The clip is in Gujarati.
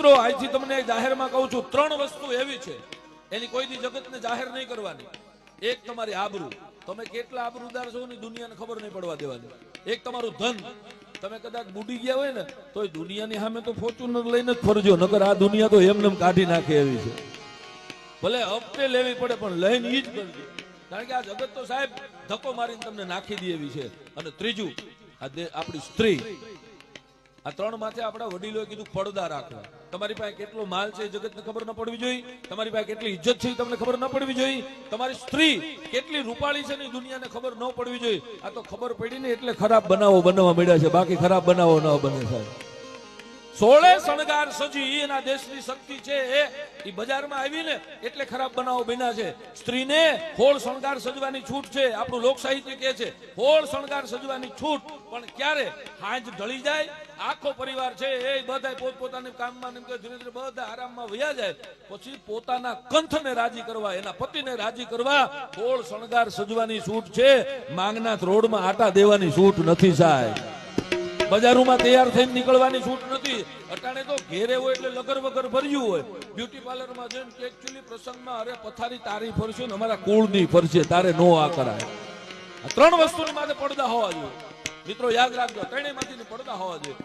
મિત્રો આજથી તમને જાહેરમાં કહું છું, ત્રણ વસ્તુ એવી છે એની કોઈ દી જગતને જાહેર નહીં કરવાની. એક તમારી આબરૂ, તમે કેટલા આબરૂદાર છો ને દુનિયાને ખબર નહીં પડવા દેવાની. એક તમારું ધન, તમે કદાચ બુડી ગયા હોય ને તો દુનિયાની સામે તો ફોર્ચ્યુનર લઈને જ ફરજો, નકર આ દુનિયા તો એમને કાઢી નાખે એવી છે. ભલે હપ્તે લેવી પડે પણ લઈને ઈ જ કરજો, કારણ કે આ જગત તો સાહેબ ધક્કો મારીને તમને નાખી દે એવી છે. અને ત્રીજું, આપણી સ્ત્રી. આ ત્રણ માથે આપણા વડીલોએ કીધું પડદા રાખો. તમારી પાસે કેટલો માલ છે જગતને ખબર ન પડવી જોઈએ, તમારી પાસે કેટલી ઇજ્જત છે તમને ખબર ન પડવી જોઈએ, તમારી સ્ત્રી કેટલી રૂપાળી છે ને દુનિયાને ખબર ન પડવી જોઈએ. આ તો ખબર પડી ને એટલે ખરાબ બનાવો બનવા મળ્યા છે, બાકી ખરાબ બનાવો ન બને સાહેબ. 16 શણગાર સજી એના દેશની શક્તિ છે, એ બજારમાં આવી ને એટલે ખરાબ બનાવો બન્યા છે. સ્ત્રીને 16 શણગાર સજવાની છૂટ છે. આપણું લોક સાહિત્ય કહે છે 16 શણગાર સજવાની છૂટ, પણ ક્યારે હાંજ ઢળી જાય, આખો પરિવાર છે એ બધા પોતપોતાના કામમાં ધીરે ધીરે બધા આરામમાં વયા જાય, પછી પોતાના કંઠને રાજી કરવા, એના પતિને રાજી કરવા 16 શણગાર સજવાની છૂટ છે. માંગનાથ રોડમાં આટા દેવાની છૂટ નથી સાહેબ, બજારોમાં તૈયાર થઈને નીકળવાની છૂટ નથી. અટાણે તો ઘેરે હોય એટલે લગર વગર ભર્યું હોય, બ્યુટી પાર્લરમાં જઈને કે એકચ્યુઅલી પ્રસંગમાં અરે પથારી તારી ફરશે ને અમારા કુળની ફરશે, તારે નો આ કરાય. આ ત્રણ વસ્તુની માથે પડદા હોવા જોઈએ મિત્રો, યાદ રાખજો, ત્રણેયમાંથી પડદા હોવા જોઈએ.